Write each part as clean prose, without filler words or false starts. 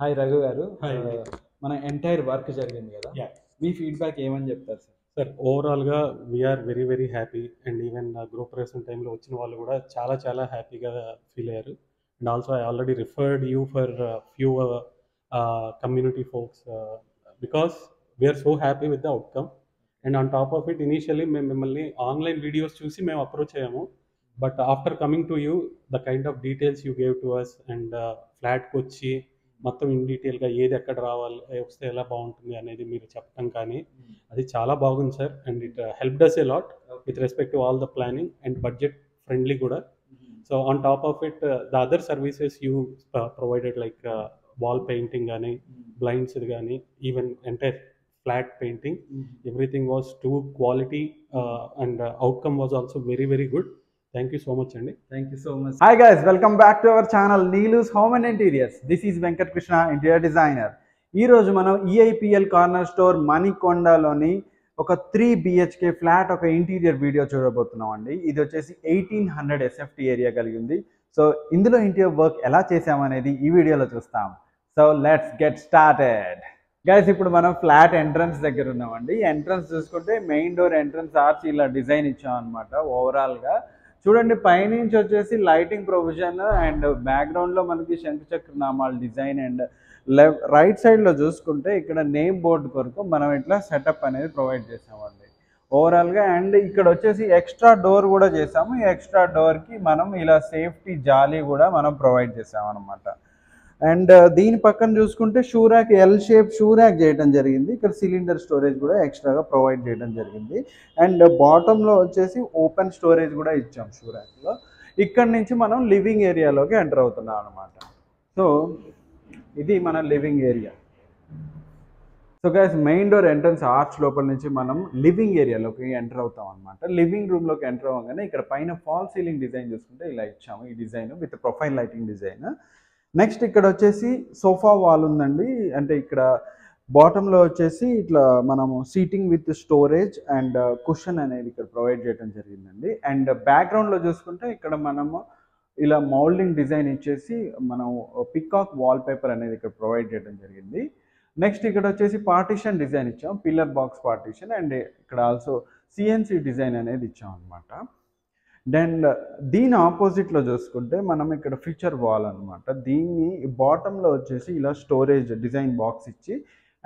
Hi Raghu గారు. Hi. మన entire work జరిగింది కదా, యా మీ ఫీడ్బ్యాక్ ఏమని చెప్తారు సార్? సార్, ఓవరాల్గా we're very very happy. And even group present టైంలో వచ్చిన వాళ్ళు కూడా చాలా చాలా హ్యాపీగా ఫీల్ అయ్యారు. And also I already referred you for few community folks because we're so happy with the outcome. And on top of it initially మేము మిమ్మల్ని ఆన్లైన్ వీడియోస్ చూసి మేము అప్రోచ్ అయ్యాము. But after coming to you, the kind of details you gave to us and ఫ్లాట్కి వచ్చి మొత్తం in డీటెయిల్గా ఏది ఎక్కడ రావాలి, వస్తే ఎలా బాగుంటుంది అనేది మీరు చెప్పడం కానీ అది చాలా బాగుంది sir. And it helped us a lot with respect to all the planning and budget friendly కూడా. So on top of it the other services you provided like wall painting కానీ, బ్లైండ్స్ కానీ, even entire flat painting, everything was to quality and outcome was also very very good. Thank you so much అండి. Thank you so much. Hi guys, welcome back to our channel Neelu's home and interiors. This is Venkat Krishna, interior designer. ఈరోజు మనం EIPL corner store మణికొండలోని ఒక 3 BHK flat ఒక interior video చూడబోతున్నాం అండి. ఇది వచ్చేసి 1800 SFT area కలిగి ఉంది. సో ఇందులో ఇంటీరియర్ వర్క్ ఎలా చేసామనేది ఈ వీడియోలో చూస్తాం. So let's get started. Guys, ఇప్పుడు మనం ఫ్లాట్ ఎంట్రన్స్ దగ్గర ఉన్నామండి. ఎంట్రన్స్ చూసుకుంటే మెయిన్ డోర్ ఎంట్రన్స్ ఆర్చ్ ఇలా డిజైన్ ఇచ్చాం అనమాట. ఓవరాల్గా చూడండి, పైనుంచి వచ్చేసి లైటింగ్ ప్రొవిజన్ అండ్ బ్యాక్గ్రౌండ్లో మనకి శంకుచక్ర నామాల డిజైన్ అండ్ రైట్ సైడ్లో చూసుకుంటే ఇక్కడ నేమ్ బోర్డు కొరకు మనం ఇట్లా సెటప్ అనేది ప్రొవైడ్ చేసామండి ఓవరాల్గా. అండ్ ఇక్కడ వచ్చేసి ఎక్స్ట్రా డోర్ కూడా చేసాము. ఈ ఎక్స్ట్రా డోర్కి మనం ఇలా సేఫ్టీ జాలీ కూడా మనం ప్రొవైడ్ చేసామన్నమాట. అండ్ దీని పక్కన చూసుకుంటే shoe rack, L shape shoe rack చేయడం జరిగింది. ఇక్కడ సిలిండర్ స్టోరేజ్ కూడా ఎక్స్ట్రాగా ప్రొవైడ్ చేయడం జరిగింది. అండ్ బాటంలో వచ్చేసి ఓపెన్ స్టోరేజ్ కూడా ఇచ్చాం షూ ర్యాక్లో. ఇక్కడ నుంచి మనం లివింగ్ ఏరియాలోకి ఎంటర్ అవుతున్నాం అనమాట. సో ఇది మన living area. So guys, main door entrance arch లోపల నుంచి మనం లివింగ్ ఏరియాలోకి ఎంటర్ అవుతాం అనమాట. లివింగ్ రూమ్లోకి ఎంటర్ అవ్వగానే ఇక్కడ పైన ఫాల్ సీలింగ్ డిజైన్ చూసుకుంటే ఇలా ఇచ్చాము. ఈ design with profile lighting design. Next ఇక్కడ వచ్చేసి సోఫా వాల్ ఉందండి. అంటే ఇక్కడ బాటంలో వచ్చేసి ఇట్లా మనము seating with storage and cushion అనేది ఇక్కడ ప్రొవైడ్ చేయడం జరిగిందండి. అండ్ బ్యాక్గ్రౌండ్లో చూసుకుంటే ఇక్కడ మనము ఇలా మౌల్డింగ్ డిజైన్ ఇచ్చేసి మనం పికాక్ వాల్ పేపర్ అనేది ఇక్కడ ప్రొవైడ్ చేయడం జరిగింది. నెక్స్ట్ ఇక్కడ వచ్చేసి పార్టీషన్ డిజైన్ ఇచ్చాం, పిల్లర్ బాక్స్ పార్టీషన్. అండ్ ఇక్కడ ఆల్సో సిఎన్సి డిజైన్ అనేది ఇచ్చాం అనమాట. దెన్ దీని ఆపోజిట్లో చూసుకుంటే మనం ఇక్కడ ఫీచర్ వాల్ అనమాట. దీన్ని బాటంలో వచ్చేసి ఇలా స్టోరేజ్ డిజైన్ బాక్స్ ఇచ్చి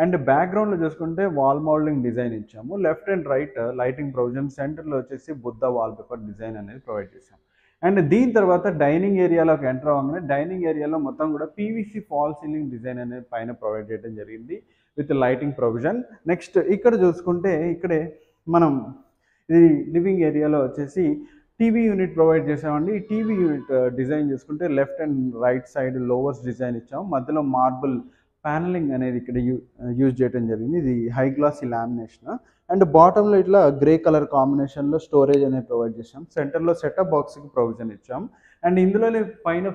అండ్ బ్యాక్గ్రౌండ్లో చూసుకుంటే వాల్ మౌల్డింగ్ డిజైన్ ఇచ్చాము. Left and right lighting provision, సెంటర్లో వచ్చేసి బుద్ధ వాల్ పేపర్ డిజైన్ అనేది ప్రొవైడ్ చేసాం. అండ్ దీని తర్వాత డైనింగ్ ఏరియాలోకి ఎంటర్ అవ్వగానే డైనింగ్ ఏరియాలో మొత్తం కూడా పీవీసీ ఫాల్ సీలింగ్ డిజైన్ అనేది పైన ప్రొవైడ్ చేయడం జరిగింది విత్ లైటింగ్ ప్రొవిజన్. నెక్స్ట్ ఇక్కడ చూసుకుంటే ఇక్కడే మనం ఇది లివింగ్ ఏరియాలో వచ్చేసి టీవీ యూనిట్ ప్రొవైడ్ చేసామండి. ఈ టీవీ యూనిట్ డిజైన్ చూసుకుంటే left and right side louvers design ఇచ్చాము. మధ్యలో మార్బుల్ ప్యానలింగ్ అనేది ఇక్కడ యూజ్ చేయడం జరిగింది. ఇది హై గ్లాసీ లామినేషన్. అండ్ బాటంలో ఇట్లా గ్రే కలర్ కాంబినేషన్లో స్టోరేజ్ అనేది ప్రొవైడ్ చేసాం. సెంటర్లో సెటప్ బాక్స్కి ప్రొవిజన్ ఇచ్చాం. అండ్ ఇందులోనే పైన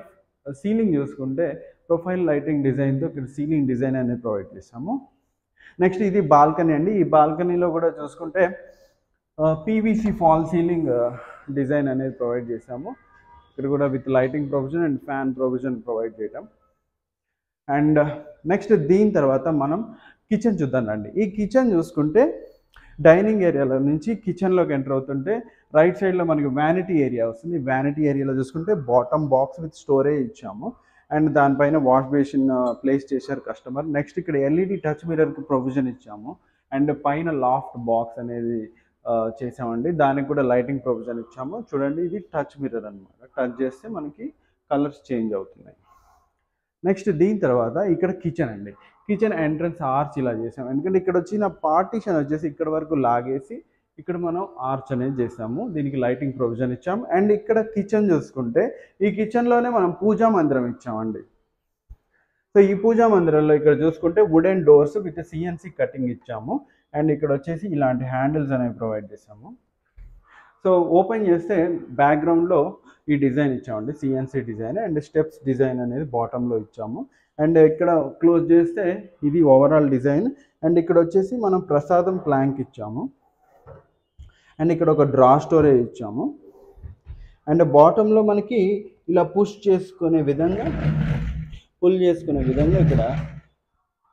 సీలింగ్ చూసుకుంటే ప్రొఫైల్ లైటింగ్ డిజైన్తో ఇక్కడ సీలింగ్ డిజైన్ అనేది ప్రొవైడ్ చేసాము. నెక్స్ట్ ఇది బాల్కనీ అండి. ఈ బాల్కనీలో కూడా చూసుకుంటే పీవీసీ ఫాల్ సీలింగ్ డిజైన్ అనేది ప్రొవైడ్ చేసాము. ఇక్కడ కూడా with lighting provision and fan provision provide చేయటం. అండ్ నెక్స్ట్ దీని తర్వాత మనం కిచెన్ చూద్దామండి. ఈ కిచెన్ చూసుకుంటే డైనింగ్ ఏరియాలో నుంచి కిచెన్లోకి ఎంటర్ అవుతుంటే రైట్ సైడ్లో మనకి వ్యానిటీ ఏరియా వస్తుంది. వ్యానిటీ ఏరియాలో చూసుకుంటే బాటమ్ బాక్స్ విత్ స్టోరేజ్ ఇచ్చాము. అండ్ దానిపైన వాష్ బేసిన్ ప్లేస్ చేశారు కస్టమర్. నెక్స్ట్ ఇక్కడ ఎల్ఈడి టచ్ మిర్రర్కి ప్రొవిజన్ ఇచ్చాము. అండ్ పైన లాఫ్ట్ బాక్స్ అనేది చేసామండి. దానికి కూడా లైటింగ్ ప్రొవిజన్ ఇచ్చాము. చూడండి, ఇది టచ్ మిర్రర్ అనమాట. టచ్ చేస్తే మనకి కలర్స్ చేంజ్ అవుతున్నాయి. నెక్స్ట్ దీని తర్వాత ఇక్కడ కిచెన్ అండి. కిచెన్ ఎంట్రన్స్ ఆర్చ్ ఇలా చేసాం. ఎందుకంటే ఇక్కడ వచ్చిన పార్టీషన్ వచ్చేసి ఇక్కడ వరకు లాగేసి ఇక్కడ మనం ఆర్చ్ అనేది చేసాము. దీనికి లైటింగ్ ప్రొవిజన్ ఇచ్చాము. అండ్ ఇక్కడ కిచెన్ చూసుకుంటే ఈ కిచెన్లోనే మనం పూజా మందిరం ఇచ్చామండి. సో ఈ పూజా మందిరంలో ఇక్కడ చూసుకుంటే wooden doors with CNC cutting ఇచ్చాము. అండ్ ఇక్కడ వచ్చేసి ఇలాంటి హ్యాండిల్స్ అనేవి ప్రొవైడ్ చేసాము. సో ఓపెన్ చేస్తే బ్యాక్గ్రౌండ్లో ఈ డిజైన్ ఇచ్చామండి, CNC design. And steps design అనేది బాటంలో ఇచ్చాము. అండ్ ఇక్కడ క్లోజ్ చేస్తే ఇది ఓవరాల్ డిజైన్. అండ్ ఇక్కడ వచ్చేసి మనం ప్రసాదం ప్లాంక్ ఇచ్చాము. అండ్ ఇక్కడ ఒక డ్రా స్టోరేజ్ ఇచ్చాము. అండ్ బాటంలో మనకి ఇలా పుష్ చేసుకునే విధంగా పుల్ చేసుకునే విధంగా ఇక్కడ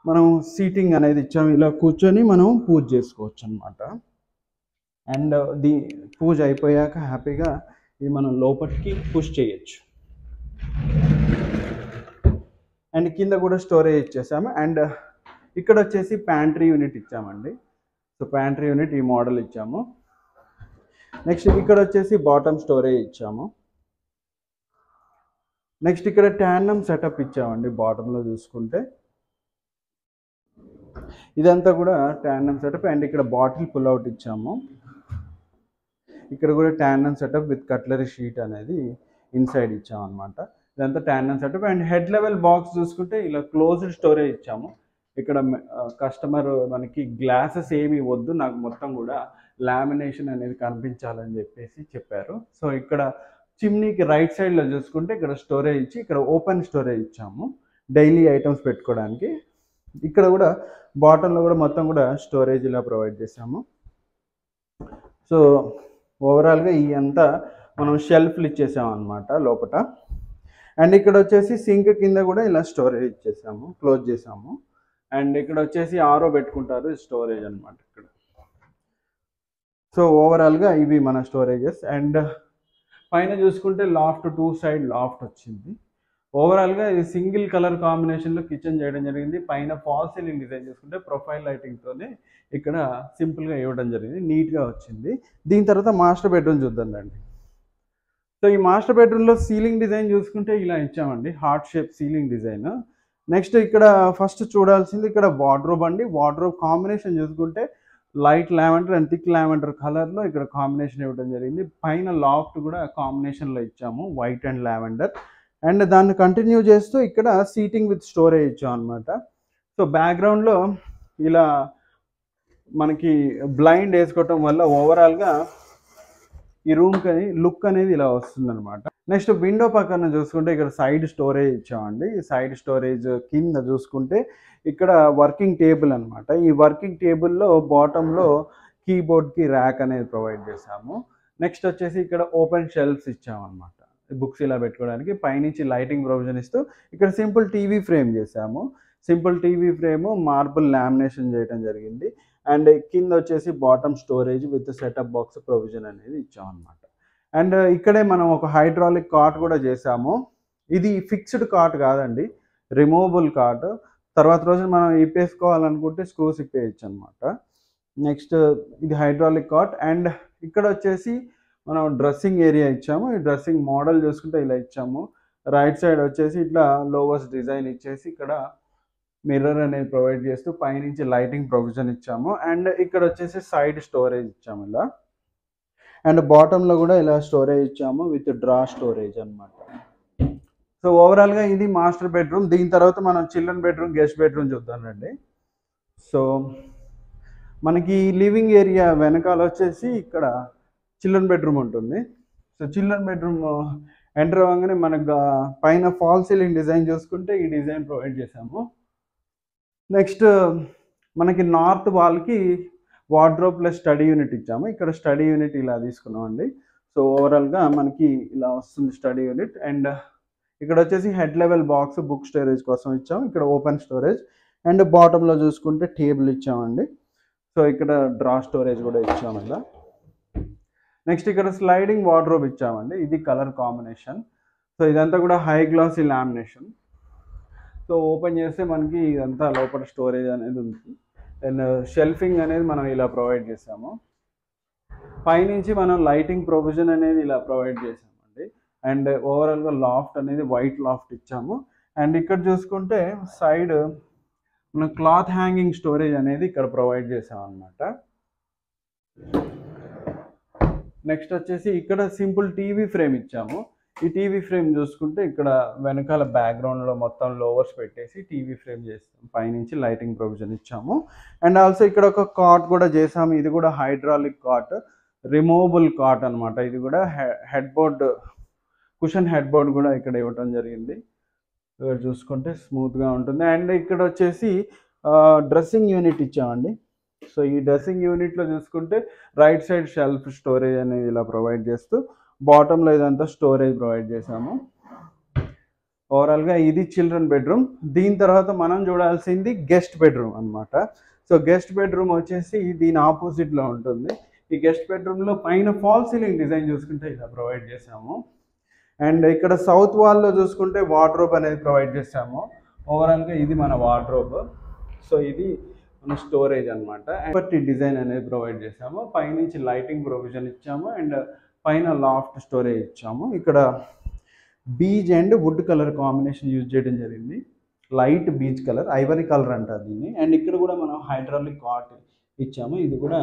మనం సీటింగ్ అనేది ఇచ్చాము. ఇలా కూర్చొని మనం పూజ చేసుకోవచ్చు అనమాట. అండ్ పూజ అయిపోయాక హ్యాపీగా ఇది మనం లోపలికి పుష్ చేయొచ్చు. అండ్ కింద కూడా స్టోరేజ్ ఇచ్చేసాము. అండ్ ఇక్కడ వచ్చేసి ప్యాంట్రీ యూనిట్ ఇచ్చామండి. సో ప్యాంట్రీ యూనిట్ ఈ మోడల్ ఇచ్చాము. నెక్స్ట్ ఇక్కడ వచ్చేసి బాటమ్ స్టోరేజ్ ఇచ్చాము. నెక్స్ట్ ఇక్కడ ట్యాండమ్ సెటప్ ఇచ్చామండి. బాటంలో చూసుకుంటే ఇదంతా కూడా ట్యాండమ్ సెటప్. అండ్ ఇక్కడ బాటిల్ పుల్ అవుట్ ఇచ్చాము. ఇక్కడ కూడా tandem setup with cutlery sheet అనేది ఇన్సైడ్ ఇచ్చాము అనమాట. ఇదంతా tandem setup. And head level box చూసుకుంటే ఇలా క్లోజ్డ్ స్టోరేజ్ ఇచ్చాము. ఇక్కడ కస్టమర్ మనకి గ్లాసెస్ ఏమి వద్దు, నాకు మొత్తం కూడా లామినేషన్ అనేది కనిపించాలని చెప్పేసి చెప్పారు. సో ఇక్కడ చిమ్నీకి రైట్ సైడ్లో చూసుకుంటే ఇక్కడ స్టోరేజ్ ఇచ్చి ఇక్కడ ఓపెన్ స్టోరేజ్ ఇచ్చాము డైలీ ఐటమ్స్ పెట్టుకోవడానికి. ఇక్కడ కూడా బాటంలో కూడా మొత్తం కూడా స్టోరేజ్ ఇలా ప్రొవైడ్ చేసాము. సో ఓవరాల్గా ఈ అంతా మనం షెల్ఫ్లు ఇచ్చేసాము అనమాట లోపల. అండ్ ఇక్కడ వచ్చేసి సింక్ కింద కూడా ఇలా స్టోరేజ్ ఇచ్చేసాము, క్లోజ్ చేసాము. అండ్ ఇక్కడ వచ్చేసి ఆరో పెట్టుకుంటారు, స్టోరేజ్ అనమాట ఇక్కడ. సో ఓవరాల్గా ఇవి మన స్టోరేజెస్. అండ్ పైన చూసుకుంటే లాఫ్ట్ 2 సైడ్ లాఫ్ట్ వచ్చింది. ఓవరాల్గా ఇది సింగిల్ కలర్ కాంబినేషన్లో కిచెన్ చేయడం జరిగింది. పైన ఫాల్ సీలింగ్ డిజైన్ చూసుకుంటే ప్రొఫైల్ లైటింగ్తోనే ఇక్కడ సింపుల్గా ఇవ్వడం జరిగింది, నీట్గా వచ్చింది. దీని తర్వాత మాస్టర్ బెడ్రూమ్ చూద్దాం రండి. సో ఈ మాస్టర్ బెడ్రూమ్లో సీలింగ్ డిజైన్ చూసుకుంటే ఇలా ఇచ్చామండి, heart shape ceiling design. Next ఇక్కడ ఫస్ట్ చూడాల్సింది ఇక్కడ వార్డ్రోబ్ అండి. వార్డ్రోబ్ కాంబినేషన్ చూసుకుంటే light lavender and thick lavender కలర్లో ఇక్కడ కాంబినేషన్ ఇవ్వడం జరిగింది. పైన లాఫ్ట్ కూడా కాంబినేషన్లో ఇచ్చాము, వైట్ అండ్ లావెండర్. అండ్ దాన్ని కంటిన్యూ చేస్తూ ఇక్కడ సీటింగ్ విత్ స్టోరేజ్ ఇచ్చాం అనమాట. సో బ్యాక్గ్రౌండ్లో ఇలా మనకి బ్లైండ్ వేసుకోవటం వల్ల ఓవరాల్గా ఈ రూమ్కి లుక్ అనేది ఇలా వస్తుంది అనమాట. నెక్స్ట్ విండో పక్కన చూసుకుంటే ఇక్కడ సైడ్ స్టోరేజ్ ఇచ్చామండి. ఈ సైడ్ స్టోరేజ్ కింద చూసుకుంటే ఇక్కడ వర్కింగ్ టేబుల్ అనమాట. ఈ వర్కింగ్ టేబుల్లో బాటంలో కీబోర్డ్కి ర్యాక్ అనేది ప్రొవైడ్ చేసాము. నెక్స్ట్ వచ్చేసి ఇక్కడ ఓపెన్ షెల్ఫ్స్ ఇచ్చామన్నమాట, బుక్స్ ఇలా పెట్టుకోవడానికి. పైనుంచి లైటింగ్ ప్రొవిజన్ ఇస్తూ ఇక్కడ సింపుల్ టీవీ ఫ్రేమ్ చేసాము. Simple TV frame marble lamination చేయడం జరిగింది. అండ్ కింద వచ్చేసి bottom storage with setup box provision అనేది ఇచ్చామన్నమాట. అండ్ ఇక్కడే మనం ఒక హైడ్రాలిక్ కాట్ కూడా చేసాము. ఇది ఫిక్స్డ్ కాట్ కాదండి, రిమూవబుల్ కాట్. తర్వాత రోజు మనం ఇప్పేసుకోవాలనుకుంటే స్క్రూస్ ఇప్పేయచ్చు అనమాట. నెక్స్ట్ ఇది హైడ్రాలిక్ కాట్. అండ్ ఇక్కడ వచ్చేసి మనం డ్రెస్సింగ్ ఏరియా ఇచ్చాము. ఈ డ్రెస్సింగ్ మోడల్ చూసుకుంటే ఇలా ఇచ్చాము. రైట్ సైడ్ వచ్చేసి ఇట్లా లోవర్స్ డిజైన్ ఇచ్చేసి ఇక్కడ మిర్రర్ అనేది ప్రొవైడ్ చేస్తూ పైనుంచి లైటింగ్ ప్రొవిజన్ ఇచ్చాము. అండ్ ఇక్కడ వచ్చేసి సైడ్ స్టోరేజ్ ఇచ్చాము ఇలా. అండ్ బాటంలో కూడా ఇలా స్టోరేజ్ ఇచ్చాము విత్ డ్రా స్టోరేజ్ అనమాట. సో ఓవరాల్గా ఇది మాస్టర్ బెడ్రూమ్. దీని తర్వాత మనం చిల్డ్రన్ బెడ్రూమ్, గెస్ట్ బెడ్రూమ్ చూద్దామండి. సో మనకి లివింగ్ ఏరియా వెనకాల వచ్చేసి ఇక్కడ చిల్డ్రన్ బెడ్రూమ్ ఉంటుంది. సో చిల్డ్రన్ బెడ్రూమ్ ఎంటర్ అవ్వగానే మనకు పైన ఫాల్ సీలింగ్ డిజైన్ చూసుకుంటే ఈ డిజైన్ ప్రొవైడ్ చేసాము. నెక్స్ట్ మనకి నార్త్ వాల్కి వార్డ్రోబ్ ప్లస్ స్టడీ యూనిట్ ఇచ్చాము. ఇక్కడ స్టడీ యూనిట్ ఇలా తీసుకున్నాం అండి. సో ఓవరాల్గా మనకి ఇలా వస్తుంది స్టడీ యూనిట్. అండ్ ఇక్కడ వచ్చేసి head level box book storage కోసం ఇచ్చాము. ఇక్కడ ఓపెన్ స్టోరేజ్. అండ్ బాటంలో చూసుకుంటే టేబుల్ ఇచ్చామండి. సో ఇక్కడ డ్రా స్టోరేజ్ కూడా ఇచ్చాము ఇలా. నెక్స్ట్ ఇక్కడ స్లైడింగ్ వార్డ్రోబ్ ఇచ్చామండి. ఇది కలర్ కాంబినేషన్. సో ఇదంతా కూడా high glossy lamination. So open చేస్తే మనకి ఇదంతా లోపల స్టోరేజ్ అనేది ఉంది. అండ్ షెల్ఫింగ్ అనేది మనం ఇలా ప్రొవైడ్ చేసాము. పైనుంచి మనం లైటింగ్ ప్రొవిజన్ అనేది ఇలా ప్రొవైడ్ చేసామండి. అండ్ ఓవరాల్గా లాఫ్ట్ అనేది వైట్ లాఫ్ట్ ఇచ్చాము. అండ్ ఇక్కడ చూసుకుంటే సైడ్ మనం క్లాత్ హ్యాంగింగ్ స్టోరేజ్ అనేది ఇక్కడ ప్రొవైడ్ చేసాం అనమాట. నెక్స్ట్ వచ్చేసి ఇక్కడ సింపుల్ టీవీ ఫ్రేమ్ ఇచ్చాము. ఈ టీవీ ఫ్రేమ్ చూసుకుంటే ఇక్కడ వెనకాల బ్యాక్గ్రౌండ్లో మొత్తం లోవర్స్ పెట్టేసి టీవీ ఫ్రేమ్ చేస్తాం. పైనుంచి లైటింగ్ ప్రొవిజన్ ఇచ్చాము. అండ్ ఆల్సో ఇక్కడ ఒక కాట్ కూడా చేసాము. ఇది కూడా హైడ్రాలిక్ కాట్, రిమూవబుల్ కాట్ అనమాట. ఇది కూడా head board, cushion head board కూడా ఇక్కడ ఇవ్వటం జరిగింది. ఇక్కడ చూసుకుంటే స్మూత్గా ఉంటుంది. అండ్ ఇక్కడ వచ్చేసి డ్రెస్సింగ్ యూనిట్ ఇచ్చామండి. సో ఈ డ్రెస్సింగ్ యూనిట్లో చూసుకుంటే రైట్ సైడ్ షెల్ఫ్ స్టోరేజ్ అనేది ఇలా ప్రొవైడ్ చేస్తూ బాటంలో ఇదంతా స్టోరేజ్ ప్రొవైడ్ చేసాము. ఓవరాల్గా ఇది చిల్డ్రన్ బెడ్రూమ్. దీని తర్వాత మనం చూడాల్సింది గెస్ట్ బెడ్రూమ్ అనమాట. సో గెస్ట్ బెడ్రూమ్ వచ్చేసి దీని ఆపోజిట్లో ఉంటుంది. ఈ గెస్ట్ బెడ్రూమ్లో పైన ఫాల్ సీలింగ్ డిజైన్ చూసుకుంటే ఇలా ప్రొవైడ్ చేసాము. అండ్ ఇక్కడ సౌత్ వాల్లో చూసుకుంటే వార్డ్రోబ్ అనేది ప్రొవైడ్ చేసాము. ఓవరాల్గా ఇది మన వార్డ్రోబ్. సో ఇది మన స్టోరేజ్ అనమాట. బట్టి డిజైన్ అనేది ప్రొవైడ్ చేసాము. పైనుంచి లైటింగ్ ప్రొవిజన్ ఇచ్చాము అండ్ పైన లాఫ్ట్ స్టోరేజ్ ఇచ్చాము. ఇక్కడ beige and wood colour combination use చేయడం జరిగింది. Light beige colour, ivory colour అంటారు దీన్ని. అండ్ ఇక్కడ కూడా మనం హైడ్రాలిక్ కాట్ ఇచ్చాము. ఇది కూడా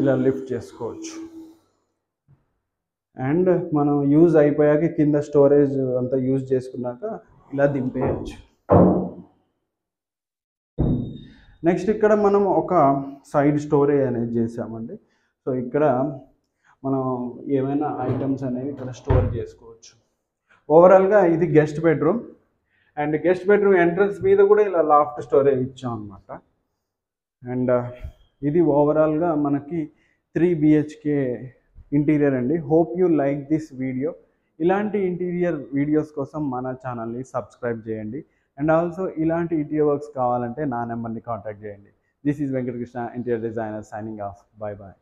ఇలా లిఫ్ట్ చేసుకోవచ్చు. అండ్ మనం యూజ్ అయిపోయాక కింద స్టోరేజ్ అంతా యూజ్ చేసుకున్నాక ఇలా దింపేయచ్చు. నెక్స్ట్ ఇక్కడ మనం ఒక సైడ్ స్టోరేజ్ అనేది చేసామండి. సో ఇక్కడ మనం ఏమైనా ఐటమ్స్ అనేవి ఇక్కడ స్టోర్ చేసుకోవచ్చు. ఓవరాల్గా ఇది guest bedroom. And guest bedroom entrance మీద కూడా ఇలా లాఫ్ట్ స్టోరేజ్ ఇచ్చాం అనమాట. అండ్ ఇది ఓవరాల్గా మనకి 3 BHK ఇంటీరియర్ అండి. Hope you like this video. ఇలాంటి ఇంటీరియర్ వీడియోస్ కోసం మన ఛానల్ని సబ్స్క్రైబ్ చేయండి. అండ్ ఆల్సో ఇలాంటి ఇంటీరియర్ వర్క్స్ కావాలంటే నా నెంబర్ని కాంటాక్ట్ చేయండి. This is Venkatakrishna, interior designer, signing off. Bye bye.